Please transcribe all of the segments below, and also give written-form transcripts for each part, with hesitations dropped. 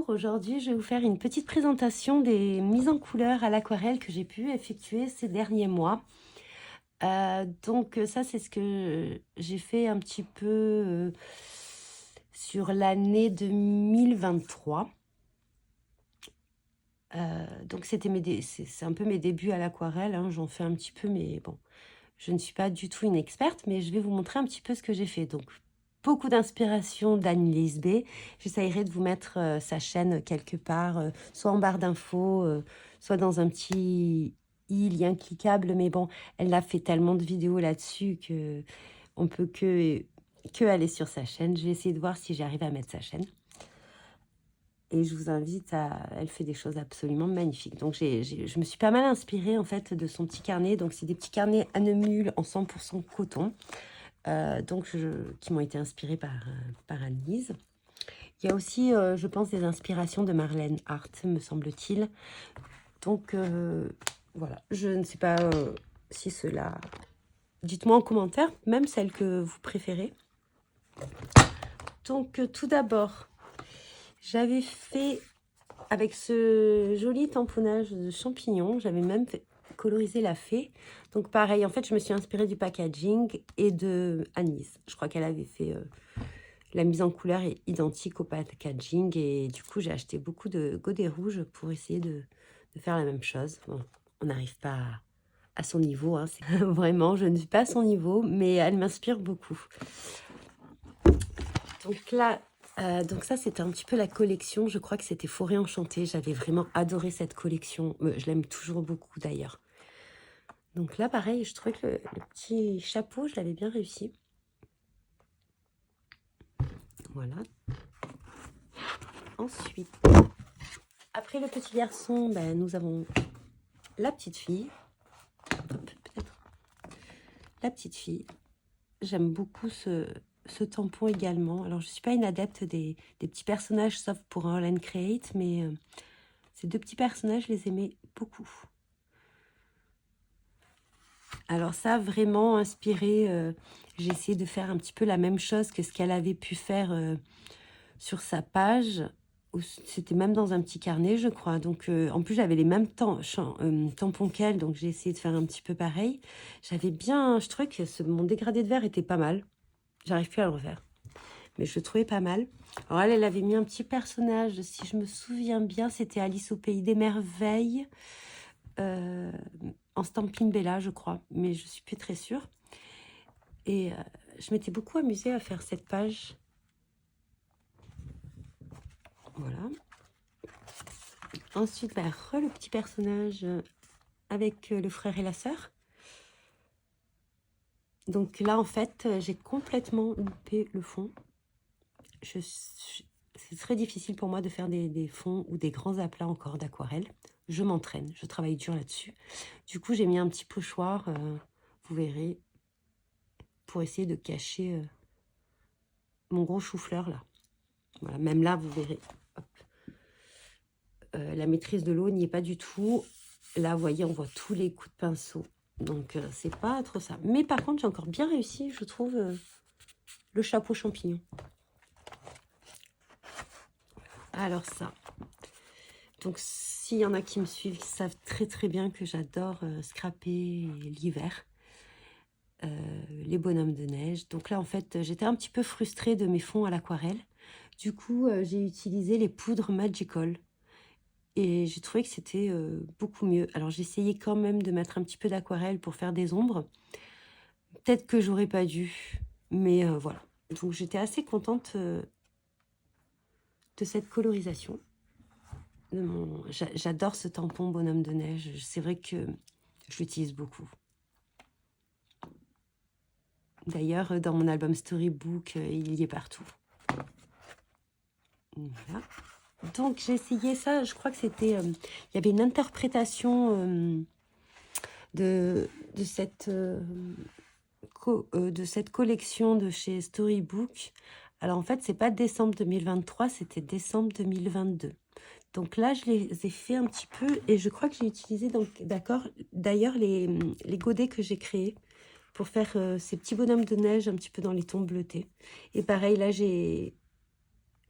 Bonjour, aujourd'hui je vais vous faire une petite présentation des mises en couleur à l'aquarelle que j'ai pu effectuer ces derniers mois. Ça c'est ce que j'ai fait un petit peu sur l'année 2023. Donc c'est un peu mes débuts à l'aquarelle, hein. J'en fais un petit peu, mais bon, je ne suis pas du tout une experte, mais je vais vous montrer un petit peu ce que j'ai fait. Donc beaucoup d'inspiration d'Annelise B. J'essayerai de vous mettre sa chaîne quelque part, soit en barre d'infos, soit dans un petit lien cliquable. Mais bon, elle a fait tellement de vidéos là-dessus que on peut que aller sur sa chaîne. Je vais essayer de voir si j'arrive à mettre sa chaîne. Et je vous invite à... Elle fait des choses absolument magnifiques. Donc, je me suis pas mal inspirée, en fait, de son petit carnet. Donc, c'est des petits carnets Annemule en 100% coton. Qui m'ont été inspirés par Annelise. Il y a aussi, je pense, des inspirations de Marlène Hart, me semble-t-il. Donc, voilà. Je ne sais pas si cela... Dites-moi en commentaire, même celle que vous préférez. Donc, tout d'abord, j'avais fait, avec ce joli tamponnage de champignons, j'avais même colorisé la fée. Donc, pareil, en fait, je me suis inspirée du packaging et de Annelise. Je crois qu'elle avait fait... la mise en couleur est identique au packaging et du coup, j'ai acheté beaucoup de godets rouges pour essayer de faire la même chose. Bon, on n'arrive pas à son niveau, hein. Vraiment, je ne suis pas à son niveau, mais elle m'inspire beaucoup. Donc là, donc ça, c'était un petit peu la collection. Je crois que c'était Forêt Enchantée. J'avais vraiment adoré cette collection. Je l'aime toujours beaucoup d'ailleurs. Donc là, pareil, je trouvais que le petit chapeau, je l'avais bien réussi. Voilà. Ensuite, après le petit garçon, ben, nous avons la petite fille. Peut-être. La petite fille. J'aime beaucoup ce tampon également. Alors, je ne suis pas une adepte des petits personnages, sauf pour un All & Create, mais ces deux petits personnages, je les aimais beaucoup. Alors ça, vraiment inspiré, j'ai essayé de faire un petit peu la même chose que ce qu'elle avait pu faire sur sa page. C'était même dans un petit carnet, je crois. Donc, en plus, j'avais les mêmes tampons qu'elle, donc j'ai essayé de faire un petit peu pareil. J'avais bien... Je trouvais que mon dégradé de verre était pas mal. J'arrive plus à le refaire. Mais je le trouvais pas mal. Alors, elle avait mis un petit personnage, si je me souviens bien, c'était Alice au Pays des Merveilles. En Stampin' Bella, je crois. Mais je suis plus très sûre. Et je m'étais beaucoup amusée à faire cette page. Voilà. Ensuite, le petit personnage avec le frère et la sœur. Donc là, en fait, j'ai complètement loupé le fond. C'est très difficile pour moi de faire des fonds ou des grands aplats encore d'aquarelle. Je m'entraîne, je travaille dur là-dessus. Du coup, j'ai mis un petit pochoir, vous verrez, pour essayer de cacher mon gros chou-fleur là. Voilà, même là, vous verrez. La maîtrise de l'eau n'y est pas du tout. Là, vous voyez, on voit tous les coups de pinceau. Donc, c'est pas trop ça. Mais par contre, j'ai encore bien réussi, je trouve, le chapeau champignon. Alors ça. Donc, s'il y en a qui me suivent, ils savent très très bien que j'adore scraper l'hiver. Les bonhommes de neige. Donc là, en fait, j'étais un petit peu frustrée de mes fonds à l'aquarelle. Du coup, j'ai utilisé les poudres Magical. Et j'ai trouvé que c'était beaucoup mieux. Alors, j'essayais quand même de mettre un petit peu d'aquarelle pour faire des ombres. Peut-être que j'aurais pas dû. Mais voilà. Donc, j'étais assez contente de cette colorisation. J'adore ce tampon bonhomme de neige. C'est vrai que je l'utilise beaucoup. D'ailleurs, dans mon album Storybook, il y est partout. Voilà. Donc, j'ai essayé ça. Je crois que c'était... il y avait une interprétation de cette collection de chez Storybook. Alors, en fait, c'est pas décembre 2023, c'était décembre 2022. Donc là, je les ai fait un petit peu et je crois que j'ai utilisé d'ailleurs les godets que j'ai créés pour faire ces petits bonhommes de neige un petit peu dans les tons bleutés. Et pareil, là, j'ai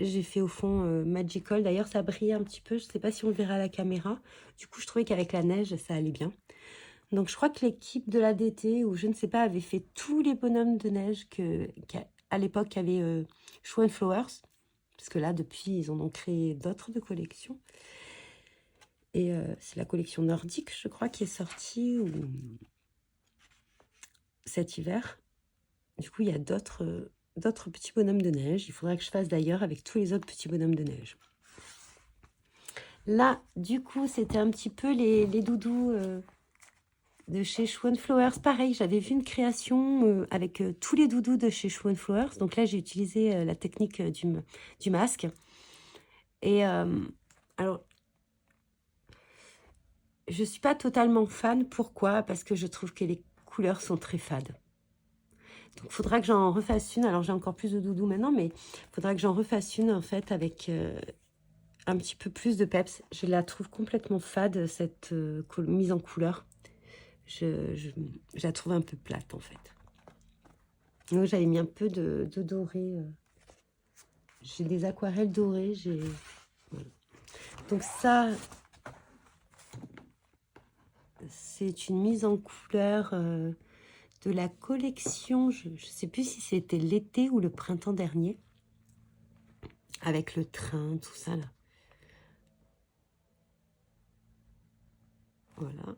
J'ai fait au fond Magical. D'ailleurs, ça brille un petit peu. Je ne sais pas si on le verra à la caméra. Du coup, je trouvais qu'avec la neige, ça allait bien. Donc, je crois que l'équipe de l'ADT, ou je ne sais pas, avait fait tous les bonhommes de neige qu'à l'époque, avait Show and Flowers. Parce que là, depuis, ils en ont créé d'autres de collections. Et c'est la collection nordique, je crois, qui est sortie cet hiver. Du coup, il y a d'autres petits bonhommes de neige. Il faudra que je fasse d'ailleurs avec tous les autres petits bonhommes de neige. Là, du coup, c'était un petit peu les doudous de chez Show Flowers. Pareil, j'avais vu une création avec tous les doudous de chez Show Flowers. Donc là, j'ai utilisé la technique du masque. Et alors, je ne suis pas totalement fan. Pourquoi? Parce que je trouve que les couleurs sont très fades. Donc, il faudra que j'en refasse une. Alors, j'ai encore plus de doudous maintenant, mais il faudra que j'en refasse une, en fait, avec un petit peu plus de peps. Je la trouve complètement fade, cette mise en couleur. Je la trouve un peu plate, en fait. Donc, j'avais mis un peu de doré. J'ai des aquarelles dorées. Voilà. Donc, ça, c'est une mise en couleur de la collection. Je ne sais plus si c'était l'été ou le printemps dernier. Avec le train, tout ça, là. Voilà.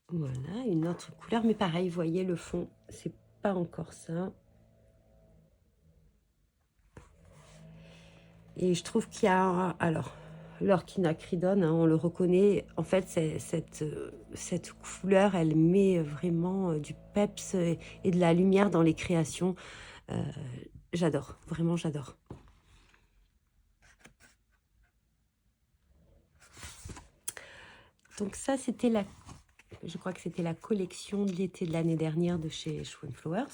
Voilà, une autre couleur, mais pareil, vous voyez, le fond, c'est pas encore ça. Et je trouve qu'il y a, alors, l'orchinacridone, hein, on le reconnaît, en fait, cette couleur, elle met vraiment du peps et de la lumière dans les créations. J'adore, vraiment j'adore. Donc ça, je crois que c'était la collection de l'été de l'année dernière de chez Show Flowers.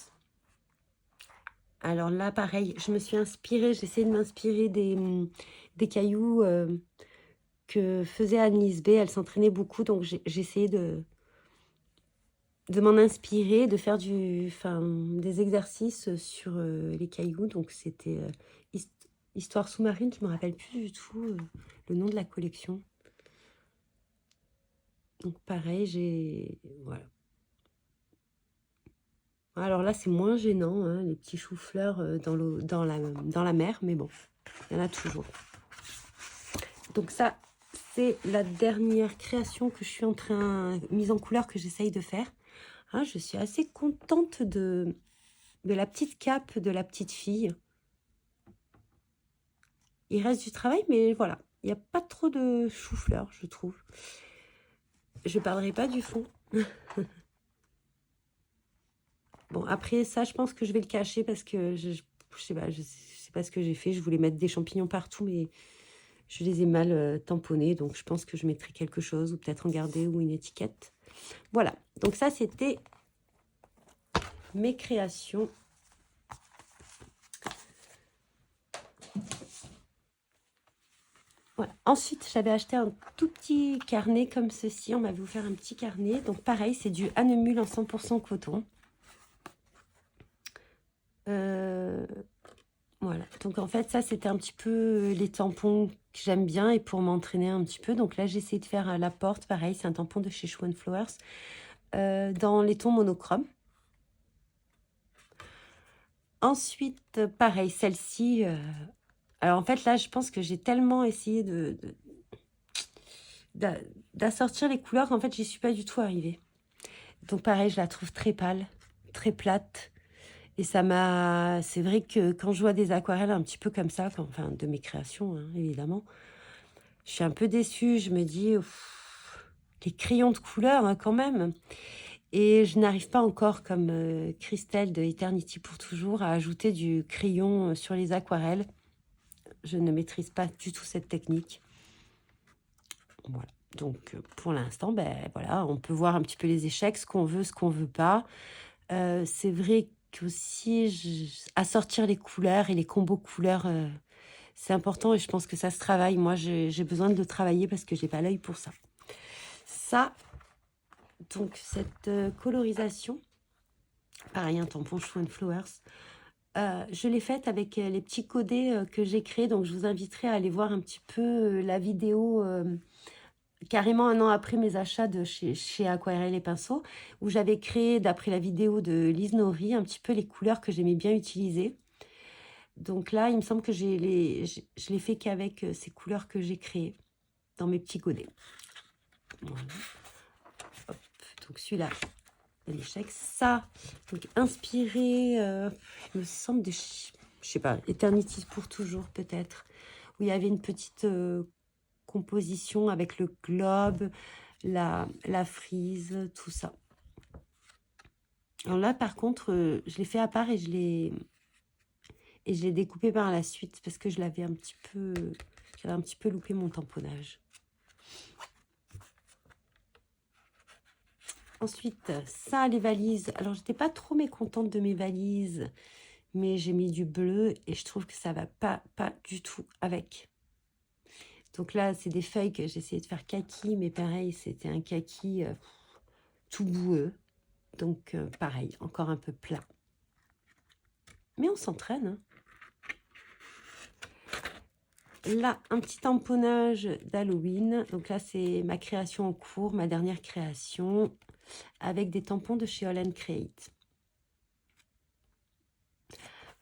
Alors là, pareil, je me suis inspirée, j'ai essayé de m'inspirer des cailloux que faisait Anne-Lise B. Elle s'entraînait beaucoup, donc j'ai essayé de m'en inspirer, de faire des exercices sur les cailloux. Donc c'était Histoire sous-marine, je ne me rappelle plus du tout le nom de la collection. Donc pareil, voilà. Alors là, c'est moins gênant, hein, les petits choux-fleurs dans la mer, mais bon, il y en a toujours. Donc ça, c'est la dernière création que je suis mise en couleur, que j'essaye de faire. Ah, je suis assez contente de la petite cape de la petite fille. Il reste du travail, mais voilà, il n'y a pas trop de chou-fleur, je trouve. Je ne parlerai pas du fond. Bon, après ça, je pense que je vais le cacher parce que je sais pas ce que j'ai fait. Je voulais mettre des champignons partout, mais je les ai mal tamponnés. Donc, je pense que je mettrai quelque chose, ou peut-être en garder, ou une étiquette. Voilà, donc ça, c'était mes créations. Voilà. Ensuite, j'avais acheté un tout petit carnet comme ceci. On m'avait offert un petit carnet. Donc, pareil, c'est du Annemule en 100% coton. Voilà. Donc, en fait, ça, c'était un petit peu les tampons que j'aime bien et pour m'entraîner un petit peu. Donc là, j'ai essayé de faire la porte. Pareil, c'est un tampon de chez Show Flowers dans les tons monochromes. Ensuite, pareil, celle-ci... alors, en fait, là, je pense que j'ai tellement essayé d'assortir les couleurs qu'en fait, j'y suis pas du tout arrivée. Donc, pareil, je la trouve très pâle, très plate. Et c'est vrai que quand je vois des aquarelles un petit peu comme ça, enfin, de mes créations, hein, évidemment, je suis un peu déçue. Je me dis, les crayons de couleur, hein, quand même. Et je n'arrive pas encore, comme Christelle de Eternity pour toujours, à ajouter du crayon sur les aquarelles. Je ne maîtrise pas du tout cette technique. Voilà. Donc, pour l'instant, voilà, on peut voir un petit peu les échecs, ce qu'on veut, ce qu'on veut pas. C'est vrai qu'aussi, assortir les couleurs et les combos couleurs, c'est important et je pense que ça se travaille. Moi, j'ai besoin de le travailler parce que j'ai pas l'œil pour ça. Ça, donc, cette colorisation, Pareil, un tampon Show and Flowers. Je l'ai faite avec les petits codés que j'ai créés. Donc, je vous inviterai à aller voir un petit peu la vidéo carrément 1 an après mes achats de chez Aquarelle et Pinceaux, où j'avais créé, d'après la vidéo de Lise Nori, un petit peu les couleurs que j'aimais bien utiliser. Donc là, il me semble que je l'ai fait qu'avec ces couleurs que j'ai créées dans mes petits codés. Voilà. Hop. Donc celui-là, l'échec. Ça, donc inspiré, il me semble, je sais pas, Eternity pour toujours peut-être, où il y avait une petite composition avec le globe, la frise, tout ça. Alors là, par contre, je l'ai fait à part et je l'ai découpé par la suite parce que j'avais un petit peu loupé mon tamponnage. Ensuite, ça, les valises. Alors, j'étais pas trop mécontente de mes valises, mais j'ai mis du bleu et je trouve que ça va pas du tout avec. Donc là, c'est des feuilles que j'ai essayé de faire kaki, mais pareil, c'était un kaki tout boueux. Donc, pareil, encore un peu plat. Mais on s'entraîne, hein. Là, un petit tamponnage d'Halloween. Donc là, c'est ma création en cours, ma dernière création, avec des tampons de chez All & Create.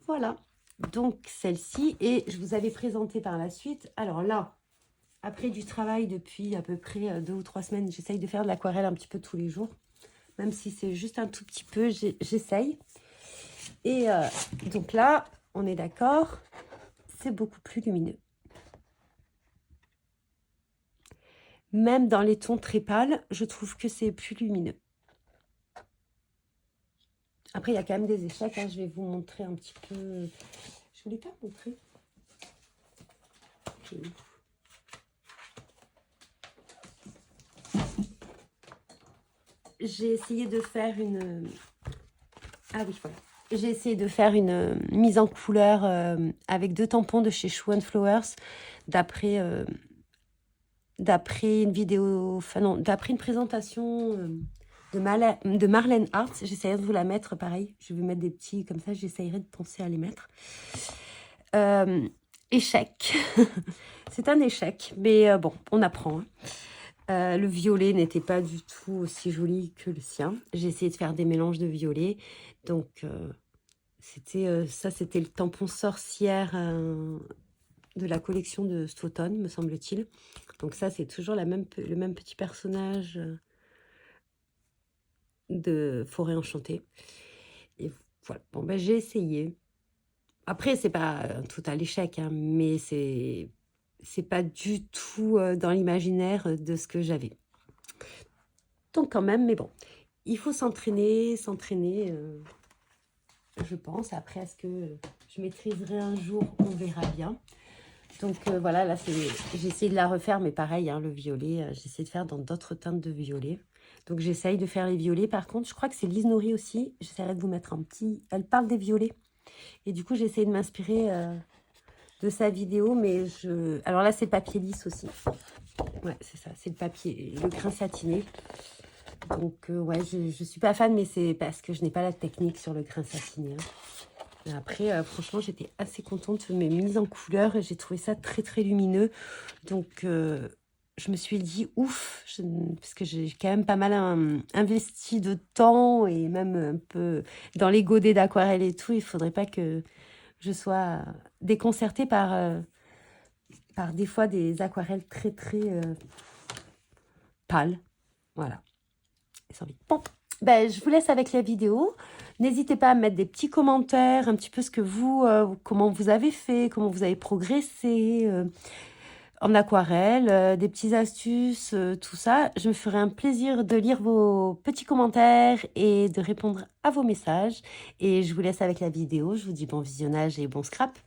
Voilà, donc celle-ci. Et je vous avais présenté par la suite. Alors là, après du travail depuis à peu près 2 ou 3 semaines, j'essaye de faire de l'aquarelle un petit peu tous les jours. Même si c'est juste un tout petit peu, j'essaye. Et donc là, on est d'accord, c'est beaucoup plus lumineux. Même dans les tons très pâles, je trouve que c'est plus lumineux. Après, il y a quand même des échecs. Hein. Je vais vous montrer un petit peu. Je voulais pas montrer. J'ai essayé de faire une... Ah oui, voilà. J'ai essayé de faire une mise en couleur avec 2 tampons de chez Show and Flowers d'après une vidéo, enfin non, d'après une présentation de Marlène Hart. J'essaierai de vous la mettre, pareil. Je vais mettre des petits comme ça, j'essaierai de penser à les mettre. Échec. C'est un échec, mais bon, on apprend. Hein. Le violet n'était pas du tout aussi joli que le sien. J'ai essayé de faire des mélanges de violet. Donc, ça, c'était le tampon sorcière de la collection de cet automne, me semble-t-il. Donc ça, c'est toujours le même petit personnage de Forêt Enchantée. Et voilà. Bon, ben, j'ai essayé. Après, c'est pas un total échec, hein, mais c'est pas du tout dans l'imaginaire de ce que j'avais. Donc quand même, mais bon, il faut s'entraîner, je pense. Après, est-ce que je maîtriserai un jour? On verra bien. Donc voilà, là, j'ai essayé de la refaire, mais pareil, hein, le violet, j'ai essayé de faire dans d'autres teintes de violet. Donc j'essaye de faire les violets. Par contre, je crois que c'est Lise Nori aussi. J'essaierai de vous mettre un petit... Elle parle des violets. Et du coup, j'ai essayé de m'inspirer de sa vidéo, mais alors là, c'est le papier lisse aussi. Ouais, c'est ça, c'est le papier, le grain satiné. Donc, ouais, je suis pas fan, mais c'est parce que je n'ai pas la technique sur le grain satiné. Hein. Après, franchement, j'étais assez contente de mes mises en couleur et j'ai trouvé ça très, très lumineux. Donc, je me suis dit, ouf, parce que j'ai quand même pas mal investi de temps et même un peu dans les godets d'aquarelle et tout. Il faudrait pas que je sois déconcertée par des fois des aquarelles très, très pâles. Voilà. Bon, ben, je vous laisse avec la vidéo. N'hésitez pas à mettre des petits commentaires, un petit peu ce que vous, comment vous avez fait, comment vous avez progressé en aquarelle, des petites astuces, tout ça. Je me ferai un plaisir de lire vos petits commentaires et de répondre à vos messages. Et je vous laisse avec la vidéo. Je vous dis bon visionnage et bon scrap.